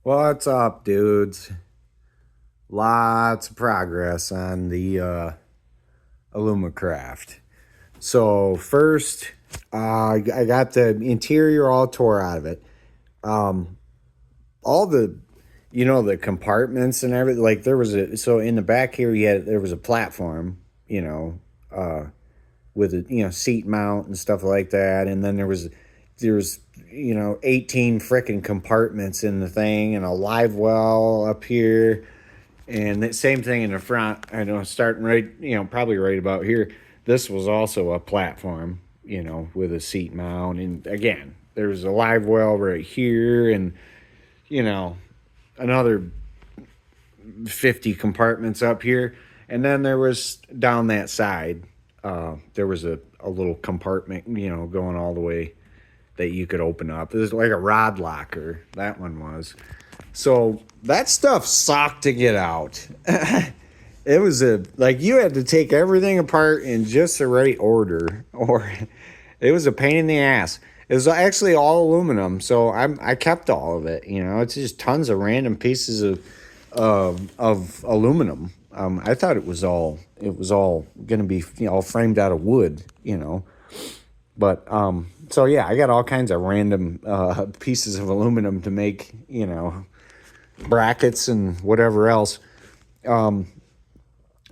What's up, dudes? Lots of progress on the Alumacraft. So first, I got the interior all tore out of it. Um, all the compartments and everything. Like so in the back here, there was a platform, you know, uh, with a seat mount and stuff like that, and then there was 18 frickin' compartments in the thing and a live well up here. And the same thing in the front. I know, starting right, probably right about here. This was also a platform, with a seat mount. And again, there's a live well right here, and you know, another 50 compartments up here. And then there was down that side. There was a little compartment, going all the way that you could open up. It was like a rod locker. That one was. So that stuff sucked to get out. It was like you had to take everything apart in just the right order, or it was a pain in the ass. It was actually all aluminum, so I kept all of it. It's just tons of random pieces of aluminum. I thought it was all gonna be all framed out of wood. But so yeah, I got all kinds of random pieces of aluminum to make brackets and whatever else. And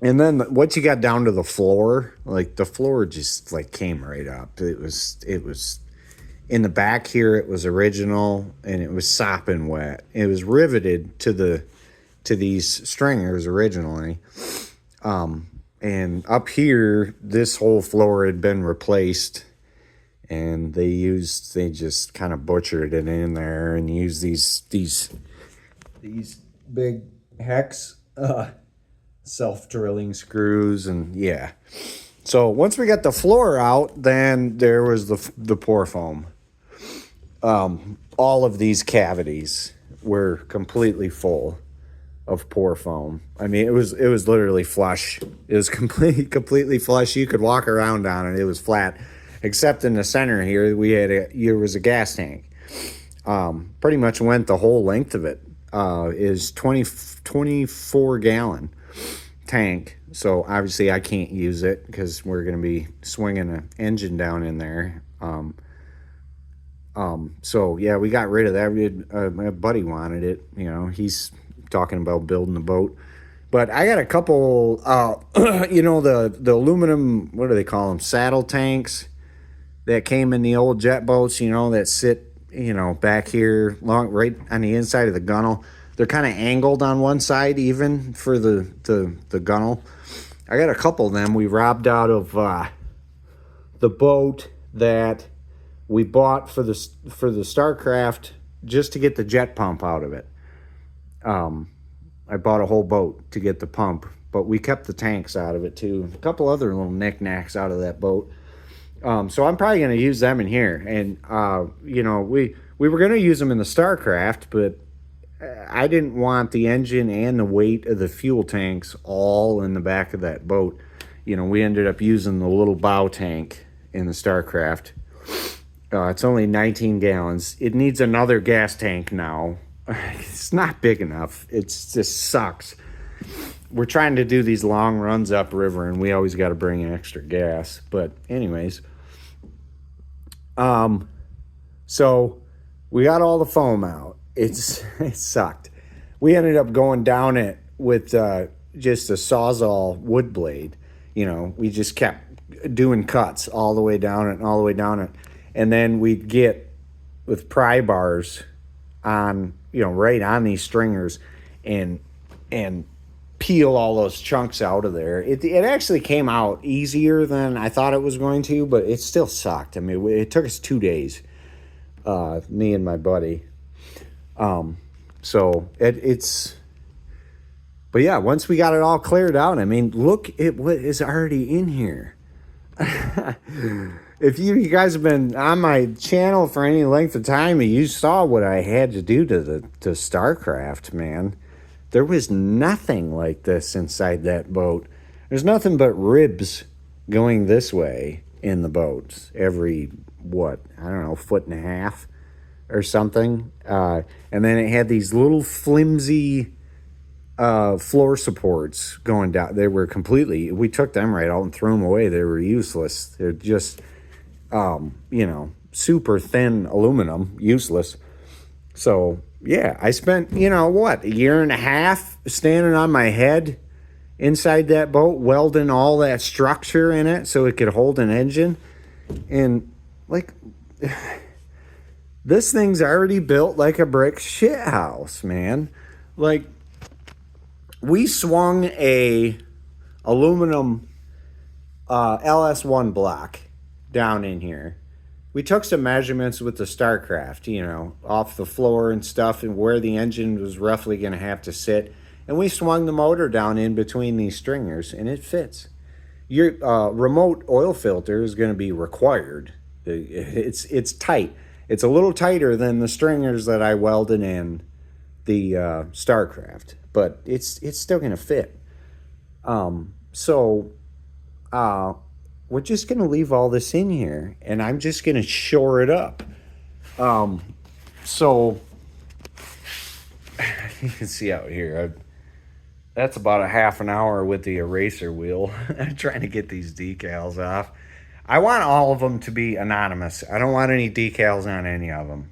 then once you got down to the floor, like the floor just like came right up. It was in the back here. It was original and it was sopping wet. It was riveted to these stringers originally. And up here, this whole floor had been replaced, and they just kind of butchered it in there and used these big hex self-drilling screws. And yeah, so once we got the floor out, then there was the pour foam. All of these cavities were completely full of pour foam. I mean, it was literally flush. It was completely flush. You could walk around on it. It was flat, except in the center here there was a gas tank. Pretty much went the whole length of it. Is 24 gallon tank. So obviously I can't use it because we're going to be swinging an engine down in there. So yeah, we got rid of that. My buddy wanted it. He's talking about building a boat. But I got a couple, the aluminum, what do they call them? Saddle tanks that came in the old jet boats, that sit, back here, right on the inside of the gunnel. They're kind of angled on one side, even for the gunnel. I got a couple of them we robbed out of the boat that we bought for the Starcraft just to get the jet pump out of it. I bought a whole boat to get the pump, but we kept the tanks out of it too. A couple other little knickknacks out of that boat. So I'm probably going to use them in here. And, we were going to use them in the Starcraft, but I didn't want the engine and the weight of the fuel tanks all in the back of that boat. We ended up using the little bow tank in the Starcraft. It's only 19 gallons. It needs another gas tank now. It's not big enough. It just sucks. We're trying to do these long runs upriver, and we always got to bring extra gas. But anyways, so we got all the foam out. It sucked. We ended up going down it with just a Sawzall wood blade. We just kept doing cuts all the way down it and all the way down it. And then we'd get with pry bars on, right on these stringers and peel all those chunks out of there. It actually came out easier than I thought it was going to, but it still sucked. I mean, it took us 2 days, me and my buddy. So but yeah, once we got it all cleared out, I mean, look at what is already in here. If you guys have been on my channel for any length of time, you saw what I had to do to Starcraft, man. There was nothing like this inside that boat. There's nothing but ribs going this way in the boat every, I don't know, foot and a half or something. And then it had these little flimsy floor supports going down. They were completely, we took them right out and threw them away. They were useless. They're just, super thin aluminum, useless. So, yeah, I spent, a year and a half standing on my head inside that boat, welding all that structure in it so it could hold an engine. And, like, this thing's already built like a brick shit house, man. Like, we swung a aluminum LS1 block down in here. We took some measurements with the StarCraft, off the floor and stuff, and where the engine was roughly going to have to sit. And we swung the motor down in between these stringers, and it fits. Your remote oil filter is going to be required. It's tight. It's a little tighter than the stringers that I welded in the StarCraft, but it's still going to fit. So we're just going to leave all this in here, and I'm just going to shore it up. So you can see out here, that's about a half an hour with the eraser wheel. I'm trying to get these decals off. I want all of them to be anonymous. I don't want any decals on any of them.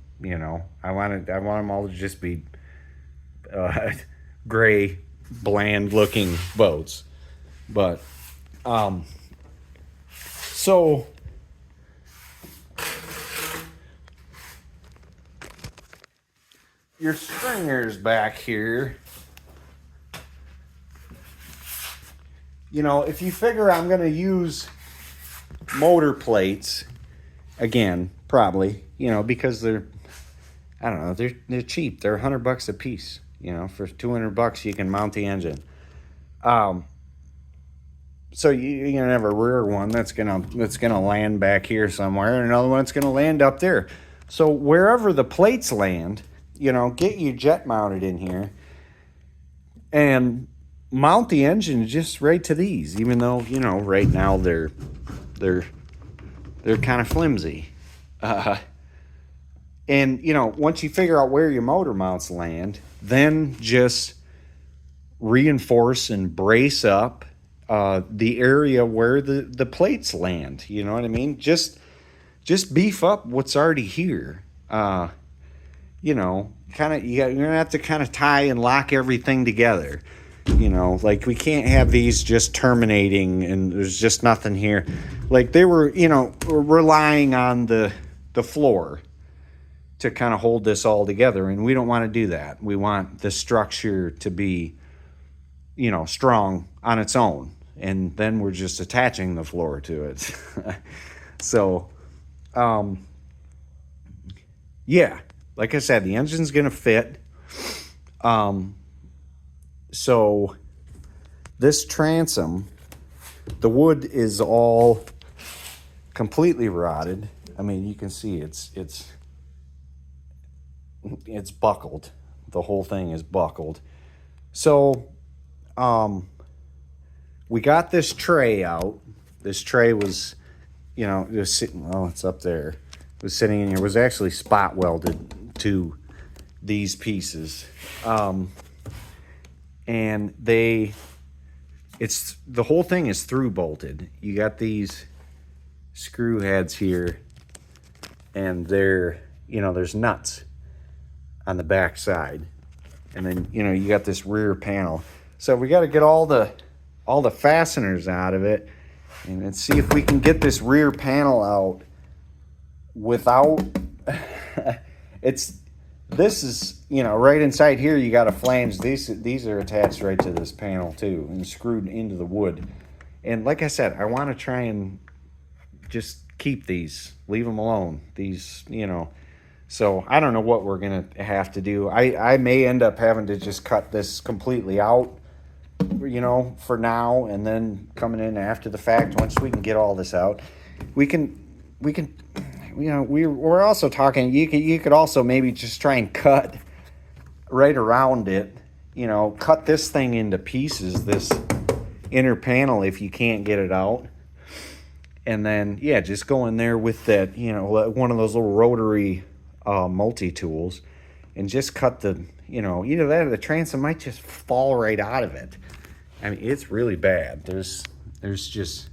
I want them all to just be gray, bland-looking boats. But so your stringers back here. If you figure I'm going to use motor plates again, probably, because they're cheap. They're $100 a piece. For $200 you can mount the engine. So you're gonna have a rear one that's gonna land back here somewhere, and another one that's gonna land up there. So wherever the plates land, get your jet mounted in here, and mount the engine just right to these. Even though right now they're kind of flimsy. And once you figure out where your motor mounts land, then just reinforce and brace up the area where the plates land. You know what I mean? Just beef up what's already here. You're gonna have to kind of tie and lock everything together. Like we can't have these just terminating and there's just nothing here. Like they were, relying on the floor to kind of hold this all together, and we don't want to do that. We want the structure to be, strong on its own, and then we're just attaching the floor to it. So, yeah, like I said, the engine's going to fit. So this transom, the wood is all completely rotted. I mean, you can see it's buckled. The whole thing is buckled. So, we got this tray out. This tray was, it was sitting, it's up there. It was sitting in here. It was actually spot welded to these pieces. And the whole thing is through bolted. You got these screw heads here, and there's nuts on the back side, and then you got this rear panel. So we got to get all the fasteners out of it, and then see if we can get this rear panel out without this is right inside here. You got a flange. These are attached right to this panel too and screwed into the wood. And like I said, I want to try and just keep these, leave them alone. These, so I don't know what we're going to have to do. I may end up having to just cut this completely out, for now, and then coming in after the fact, once we can get all this out, we can, we're also talking, you could also maybe just try and cut right around it, cut this thing into pieces, this inner panel, if you can't get it out. And then, just go in there with that, one of those little rotary multi-tools and just cut the, either that or the transom might just fall right out of it. I mean, it's really bad. There's just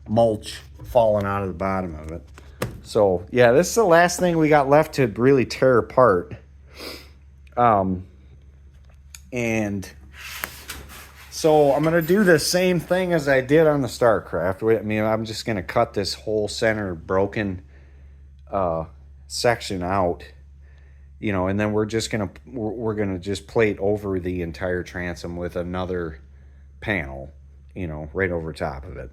mulch falling out of the bottom of it. So yeah, this is the last thing we got left to really tear apart. And so I'm gonna do the same thing as I did on the StarCraft. I mean, I'm just gonna cut this whole center broken section out, and then we're gonna just plate over the entire transom with another panel, right over top of it,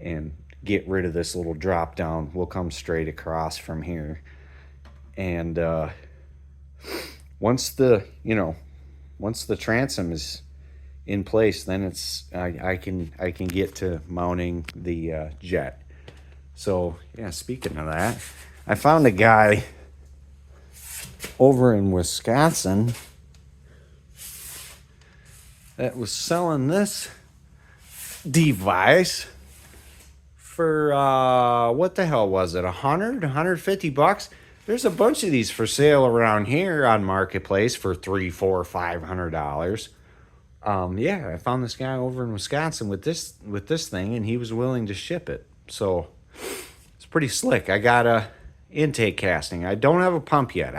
and get rid of this little drop down. We'll come straight across from here, and once the transom is in place, then I can get to mounting the jet. So yeah, speaking of that, I found a guy over in Wisconsin that was selling this device for what the hell was it, $150? There's a bunch of these for sale around here on Marketplace for $300, $400, $500. Yeah, I found this guy over in Wisconsin with this thing, and he was willing to ship it. So it's pretty slick. I got a intake casting. I don't have a pump yet.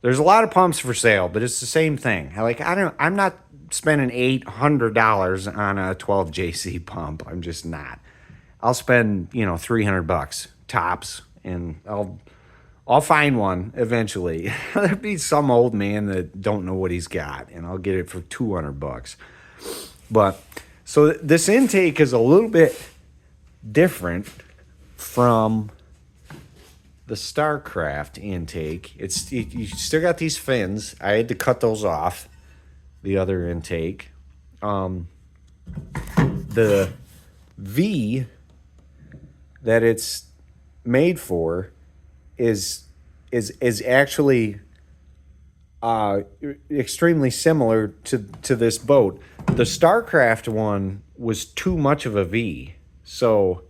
There's a lot of pumps for sale, but it's the same thing. I'm not spending $800 on a 12JC pump. I'm just not. I'll spend $300 tops, and I'll find one eventually. There'll be some old man that don't know what he's got, and I'll get it for $200. But so this intake is a little bit different from the StarCraft intake. You still got these fins. I had to cut those off. The other intake, the V that it's made for is actually extremely similar to this boat. The StarCraft one was too much of a V, so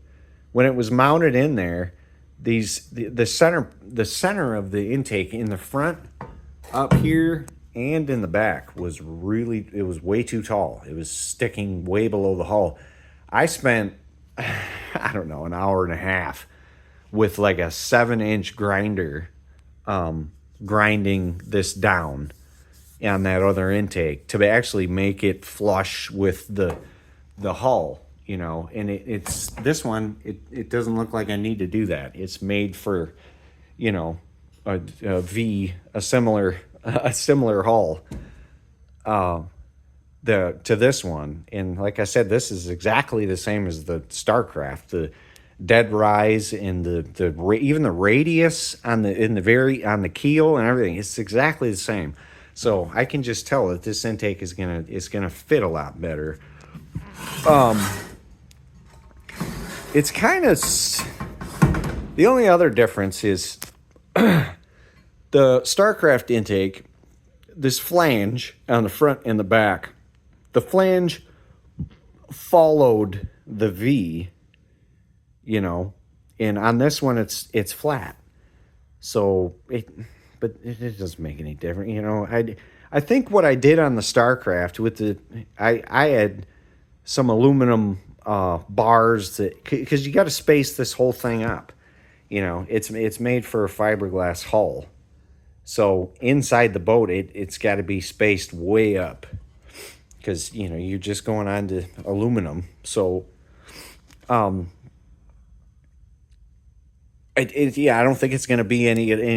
when it was mounted in there, the center of the intake in the front, up here, and in the back was way too tall. It was sticking way below the hull. I spent I don't know, an hour and a half with like a 7-inch grinder grinding this down on that other intake to actually make it flush with the hull, and it's this one, it doesn't look like I need to do that. It's made for a similar hull to this one. And like I said, this is exactly the same as the StarCraft. The dead rise and even the radius on the keel and everything, it's exactly the same. So I can just tell that this intake is gonna fit a lot better. It's kind of, the only other difference is the StarCraft intake, this flange on the front and the back, the flange followed the V, and on this one it's flat. So it doesn't make any difference, I think what I did on the StarCraft I had some aluminum bars because you got to space this whole thing up. It's made for a fiberglass hull. So inside the boat, it's got to be spaced way up because, you're just going on to aluminum. So, I don't think it's going to be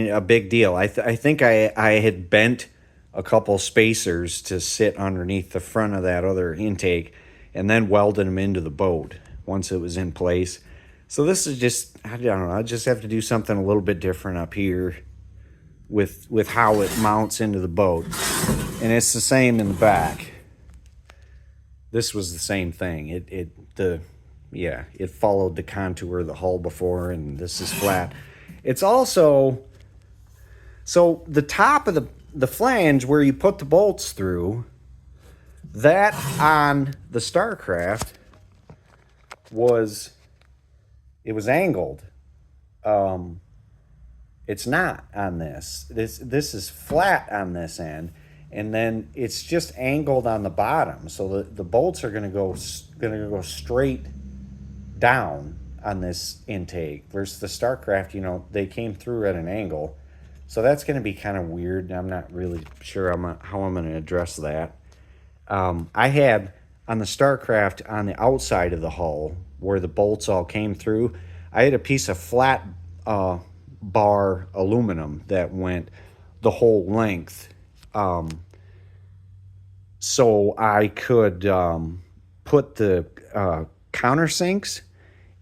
a big deal. I think I had bent a couple spacers to sit underneath the front of that other intake and then welded them into the boat once it was in place. So this is just, I don't know, I just have to do something a little bit different up here with how it mounts into the boat. And it's the same in the back. This was the same thing. It followed the contour of the hull before, and this is flat. It's also, so the top of the flange where you put the bolts through, that on the StarCraft was angled. It's not on this. This is flat on this end, and then it's just angled on the bottom. So the bolts are gonna go straight down on this intake versus the Starcraft. They came through at an angle, so that's gonna be kind of weird. I'm not really sure how I'm gonna address that. I had on the Starcraft on the outside of the hull where the bolts all came through. I had a piece of flat bar aluminum that went the whole length, so I could put the countersinks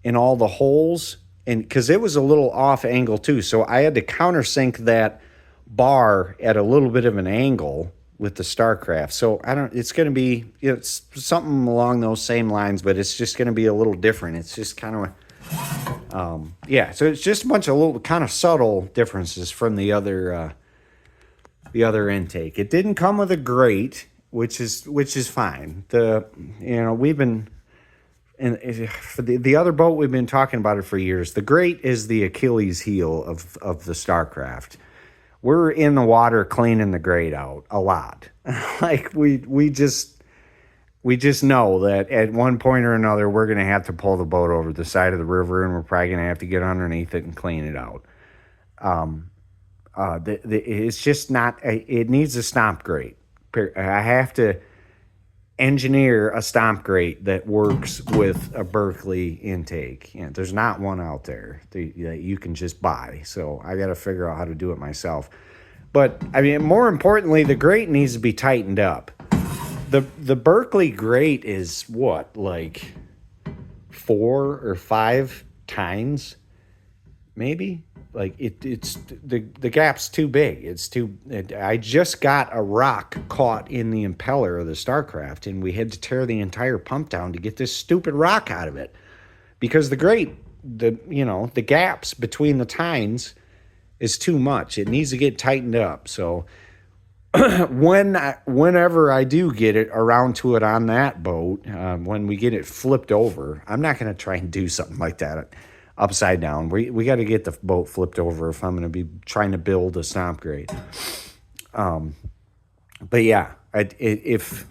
in all the holes, and because it was a little off angle too, so I had to countersink that bar at a little bit of an angle with the Starcraft. So it's going to be, it's something along those same lines, but it's just going to be a little different. It's just kind of so it's just a bunch of little kind of subtle differences from the other intake. It didn't come with a grate, which is fine. We've been, and for the other boat, we've been talking about it for years. The grate is the Achilles heel of the Starcraft. We're in the water cleaning the grate out a lot. Like we just know that at one point or another we're gonna have to pull the boat over the side of the river, and we're probably gonna have to get underneath it and clean it out. It's just not. It needs a stomp grate. I have to engineer a stomp grate that works with a Berkeley intake. There's not one out there that you can just buy. So I got to figure out how to do it myself. But I mean, more importantly, the grate needs to be tightened up. The Berkeley grate is what, like 4 or 5 tines, maybe. Like it's the gap's too big. I just got a rock caught in the impeller of the Starcraft, and we had to tear the entire pump down to get this stupid rock out of it, because the grate, the gaps between the tines is too much. It needs to get tightened up. So whenever I do get it around to it on that boat, when we get it flipped over, I'm not going to try and do something like that upside down. We got to get the boat flipped over if I'm going to be trying to build a stomp grate. But yeah, if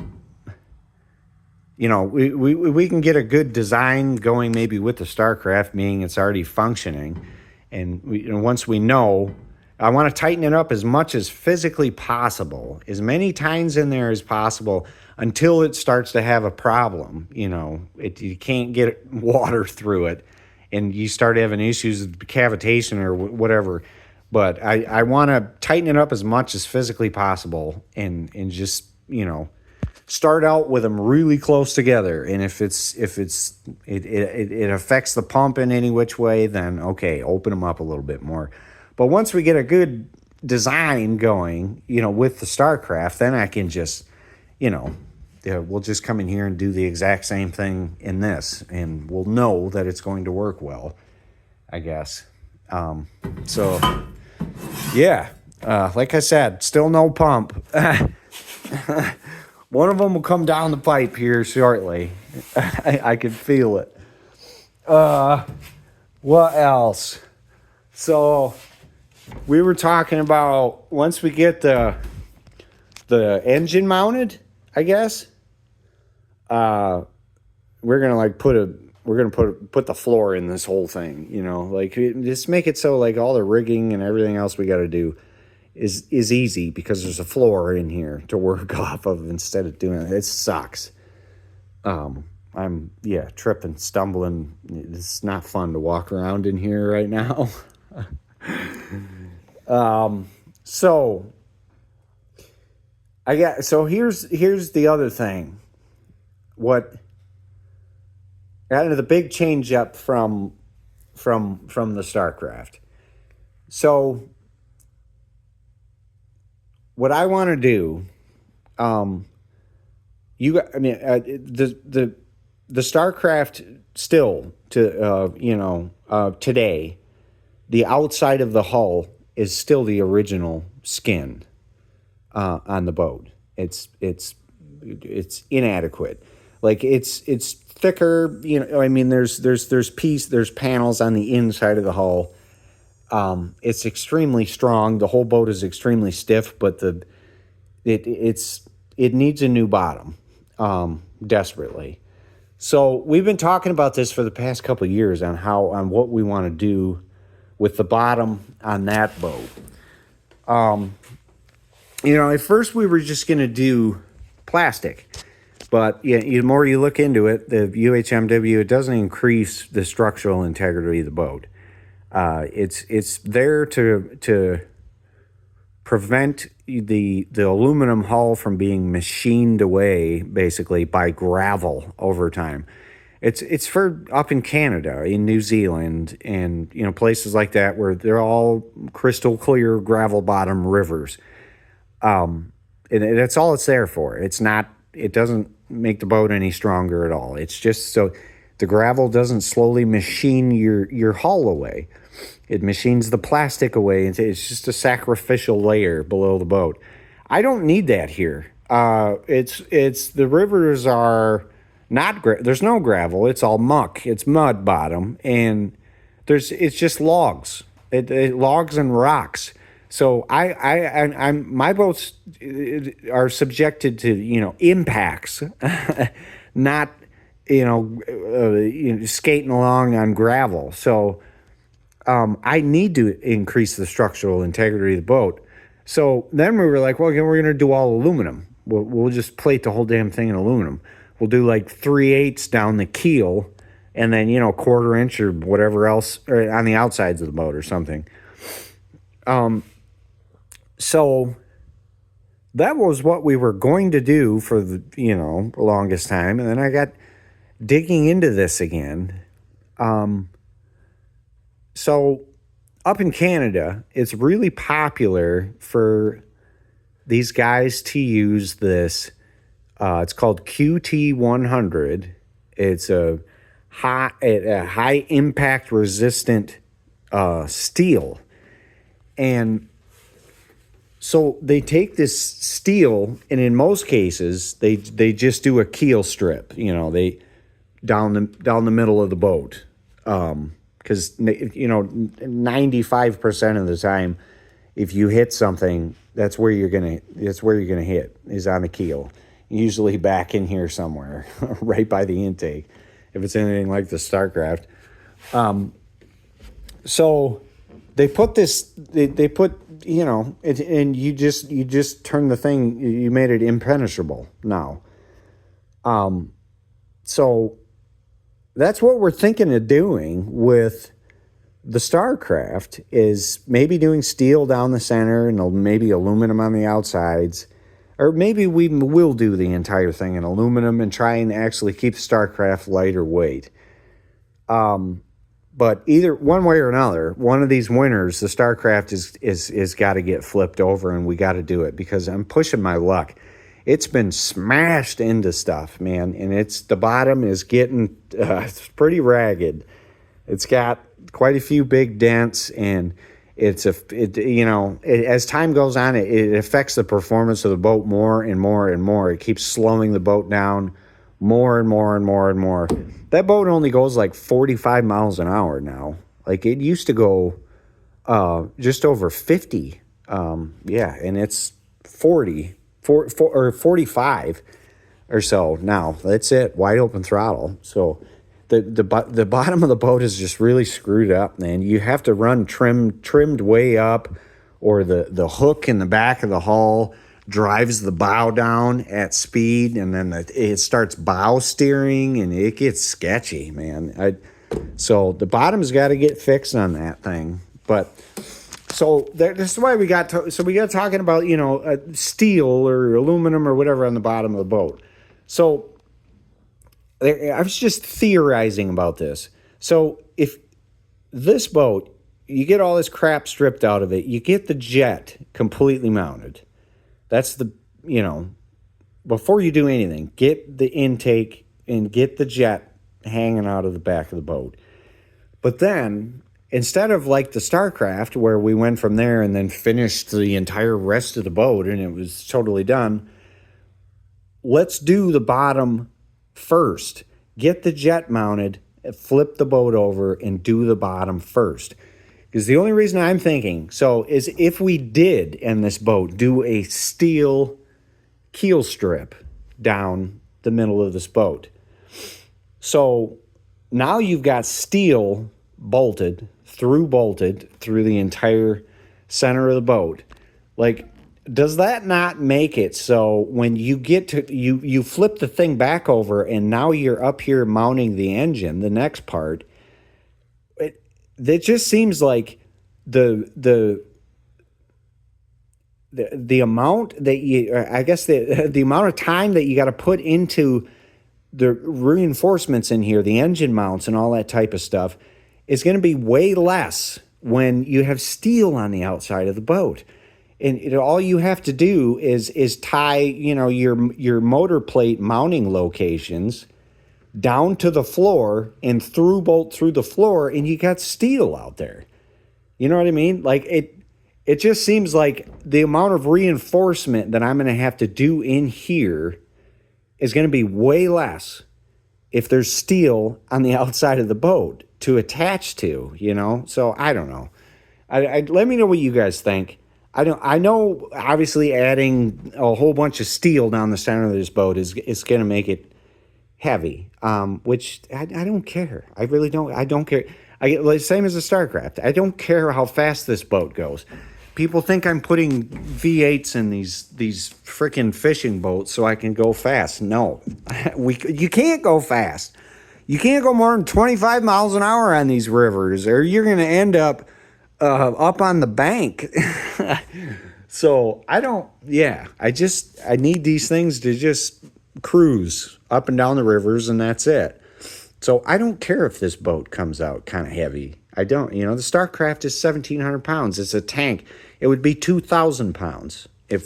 we can get a good design going, maybe with the Starcraft, meaning it's already functioning, and once we know, I want to tighten it up as much as physically possible, as many tines in there as possible, until it starts to have a problem. You can't get water through it, and you start having issues with cavitation or whatever. But I want to tighten it up as much as physically possible, and just start out with them really close together. And if it affects the pump in any which way, then okay, open them up a little bit more. But once we get a good design going, with the Starcraft, then I can just, we'll just come in here and do the exact same thing in this, and we'll know that it's going to work well, I guess. So, yeah, like I said, still no pump. One of them will come down the pipe here shortly. I can feel it. What else? So we were talking about once we get the engine mounted, I guess. We're gonna put the floor in this whole thing, just make it so like all the rigging and everything else we got to do is easy, because there's a floor in here to work off of instead of doing it. It sucks. I'm tripping, stumbling. It's not fun to walk around in here right now. So here's the other thing. What kind of the big change up from the Starcraft. So what I want to do, the Starcraft still today, the outside of the hull is still the original skin on the boat. It's inadequate. Like it's thicker. There's panels on the inside of the hull. It's extremely strong. The whole boat is extremely stiff, but it needs a new bottom, desperately. So we've been talking about this for the past couple of years on what we want to do with the bottom on that boat. At first we were just going to do plastic, but yeah, the more you look into it, the UHMW, it doesn't increase the structural integrity of the boat. It's there to prevent the aluminum hull from being machined away, basically, by gravel over time. It's for up in Canada, in New Zealand, and places like that where they're all crystal clear gravel bottom rivers. And that's all it's there for. It's not. It doesn't make the boat any stronger at all. It's just so the gravel doesn't slowly machine your hull away. It machines the plastic away. It's just a sacrificial layer below the boat. I don't need that here. It's the rivers are not there's no gravel. It's all muck. It's mud bottom, and it's just logs. Logs and rocks. So I'm my boats are subjected to impacts, not skating along on gravel. So I need to increase the structural integrity of the boat. So then we were like, well, again, we're going to do all aluminum. We'll just plate the whole damn thing in aluminum. We'll do like 3/8 down the keel, and then 1/4 inch or whatever else on the outsides of the boat or something. So that was what we were going to do for the longest time, and then I got digging into this again. So up in Canada, it's really popular for these guys to use this. It's called QT100. It's a high impact resistant steel. And so they take this steel, and in most cases, they just do a keel strip. They down the middle of the boat. Because 95% of the time, if you hit something, that's where you're gonna hit is on the keel. Usually back in here somewhere, right by the intake, if it's anything like the Starcraft. So they put this. They put and you just turn the thing. You made it impenetrable now. So that's what we're thinking of doing with the Starcraft, is maybe doing steel down the center and maybe aluminum on the outsides. Or maybe we will do the entire thing in aluminum and try and actually keep the Starcraft lighter weight. But either one way or another, one of these winters, the Starcraft is got to get flipped over, and we got to do it because I'm pushing my luck. It's been smashed into stuff, man, and the bottom is getting it's pretty ragged. It's got quite a few big dents, and as time goes on, it affects the performance of the boat more and more and more. It keeps slowing the boat down more and more and more and more. That boat only goes like 45 miles an hour now. Like it used to go just over 50. And it's 45 or so now. That's it, wide open throttle. So the bottom of the boat is just really screwed up, man. You have to run trimmed way up, or the hook in the back of the hull drives the bow down at speed, and then it starts bow steering, and it gets sketchy, man. So the bottom's got to get fixed on that thing. But so this is why we got talking about steel or aluminum or whatever on the bottom of the boat. So I was just theorizing about this. So if this boat, you get all this crap stripped out of it, you get the jet completely mounted. That's before you do anything, get the intake and get the jet hanging out of the back of the boat. But then, instead of like the Starcraft, where we went from there and then finished the entire rest of the boat and it was totally done, let's do the bottom first. Get the jet mounted, flip the boat over, and do the bottom first. Because the only reason I'm thinking so is if we did in this boat do a steel keel strip down the middle of this boat. So now you've got steel bolted through the entire center of the boat. Like, does that not make it so when you get to you flip the thing back over and now you're up here mounting the engine, the next part, it just seems like the amount that I guess the amount of time that you got to put into the reinforcements in here, the engine mounts and all that type of stuff, is going to be way less when you have steel on the outside of the boat. And all you have to do is tie, your motor plate mounting locations down to the floor and through bolt through the floor, and you got steel out there. You know what I mean? Like it just seems like the amount of reinforcement that I'm going to have to do in here is going to be way less if there's steel on the outside of the boat to attach to, So I don't know. Let me know what you guys think. I know obviously adding a whole bunch of steel down the center of this boat is going to make it heavy, which I don't care. I really don't. I don't care. Same as the StarCraft. I don't care how fast this boat goes. People think I'm putting V8s in these freaking fishing boats so I can go fast. No, you can't go fast. You can't go more than 25 miles an hour on these rivers, or you're going to end up on the bank. So I need these things to just cruise up and down the rivers, and that's it. So I don't care if this boat comes out kind of heavy. I don't. The StarCraft is 1,700 pounds. It's a tank. It would be 2,000 pounds. I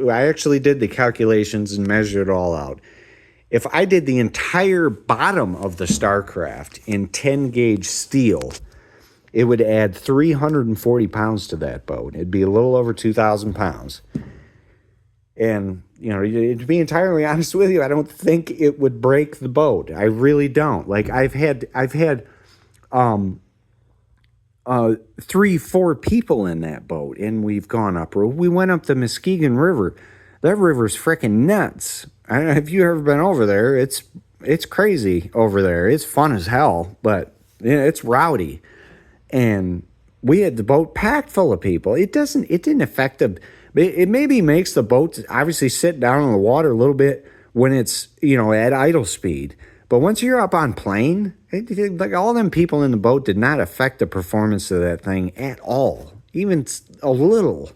actually did the calculations and measured it all out. If I did the entire bottom of the StarCraft in 10 gauge steel, it would add 340 pounds to that boat. It'd be a little over 2,000 pounds. And, to be entirely honest with you, I don't think it would break the boat. I really don't. Like, I've had 3-4 people in that boat, and we've gone up. We went up the Muskegon River. That river's freaking nuts. I don't know if you've ever been over there. It's crazy over there. It's fun as hell, but it's rowdy. And we had the boat packed full of people. It didn't affect it maybe makes the boat obviously sit down on the water a little bit when it's, at idle speed. But once you're up on plane, like all them people in the boat did not affect the performance of that thing at all, even a little.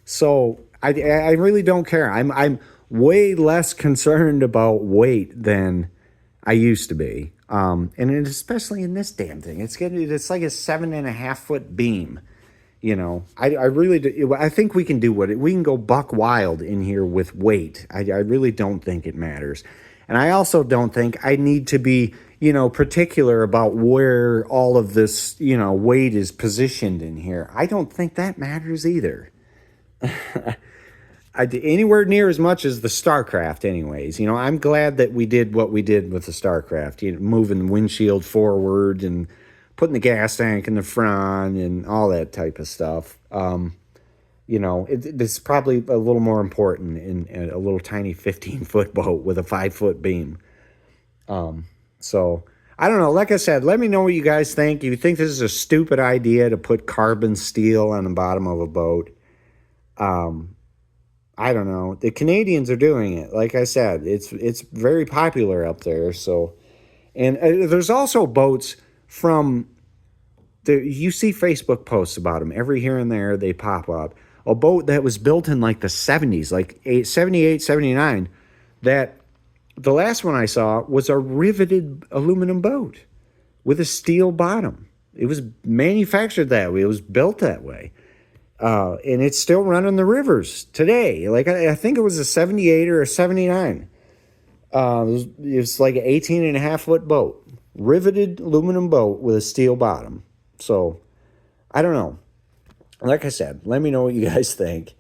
So I really don't care. I'm way less concerned about weight than I used to be. And especially in this damn thing, it's like a 7.5 foot beam. I really do. I think we can do we can go buck wild in here with weight. I really don't think it matters. And I also don't think I need to be, particular about where all of this, weight is positioned in here. I don't think that matters either. Anywhere near as much as the StarCraft anyways. I'm glad that we did what we did with the StarCraft, moving the windshield forward and putting the gas tank in the front and all that type of stuff. It's probably a little more important in a little tiny 15-foot boat with a 5-foot beam. So I don't know. Like I said, let me know what you guys think. If you think this is a stupid idea to put carbon steel on the bottom of a boat, I don't know. The Canadians are doing it. Like I said, it's very popular up there. So, and there's also boats from you see Facebook posts about them every here and there. They pop up. A boat that was built in like the 70s, like 78, 79, that the last one I saw was a riveted aluminum boat with a steel bottom. It was manufactured that way. It was built that way. And it's still running the rivers today. Like I think it was a 78 or a 79. It was like an 18.5 foot boat, riveted aluminum boat with a steel bottom. So I don't know. Like I said, let me know what you guys think.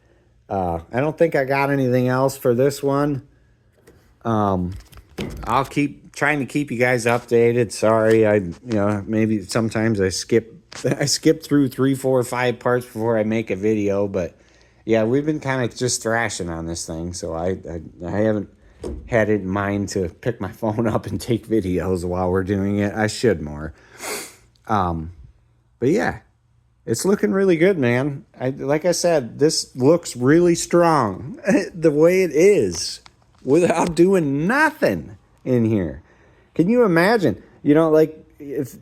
I don't think I got anything else for this one. I'll keep trying to keep you guys updated. Sorry, maybe sometimes I skip I skip through 3, 4, 5 parts before I make a video, but yeah, we've been kind of just thrashing on this thing, so I haven't had it in mind to pick my phone up and take videos while we're doing it. I should more. But yeah, it's looking really good, man. Like I said, this looks really strong the way it is without doing nothing in here. Can you imagine? You know, like if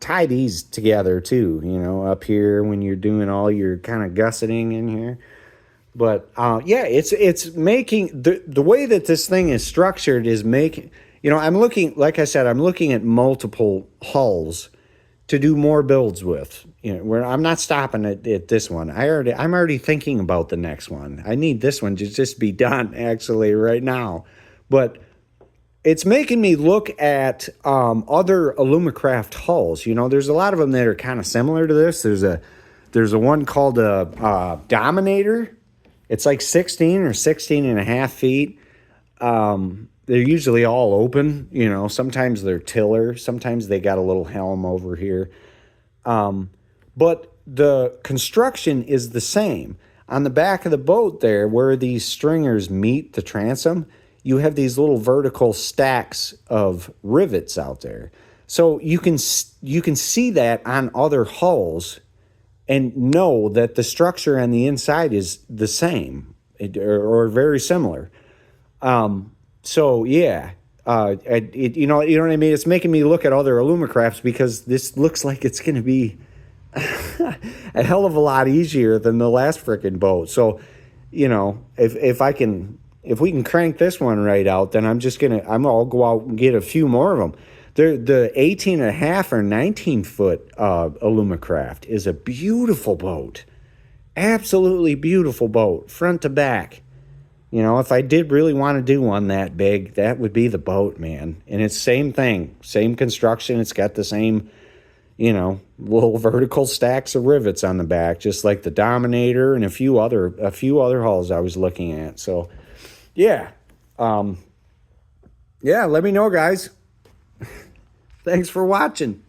tie these together too. You know, up here when you're doing all your kind of gusseting in here. But yeah, it's making the way that this thing is structured is making. You know, I'm looking, like I said, I'm looking at multiple hulls to do more builds with. You know, where I'm not stopping at this one. I'm already thinking about the next one. I need this one to just be done actually right now. But it's making me look at other Alumacraft hulls. You know, there's a lot of them that are kind of similar to this. There's a one called a Dominator. It's like 16 or 16 and a half feet. They're usually all open. You know, sometimes they're tiller. Sometimes they got a little helm over here. But the construction is the same. On the back of the boat there, where these stringers meet the transom, you have these little vertical stacks of rivets out there. So you can see that on other hulls and know that the structure on the inside is the same or very similar. So yeah, you know what I mean? It's making me look at other Alumacrafts because this looks like it's going to be a hell of a lot easier than the last frickin' boat. So, you know, if we can crank this one right out, then I'll go out and get a few more of them. The 18 and a half or 19 foot Alumacraft is a beautiful boat. Absolutely beautiful boat, front to back. You know, if I did really want to do one that big, that would be the boat, man. And it's same thing, same construction. It's got the same, you know, little vertical stacks of rivets on the back, just like the Dominator and a few other hulls I was looking at. So, yeah. Yeah, let me know, guys. Thanks for watching.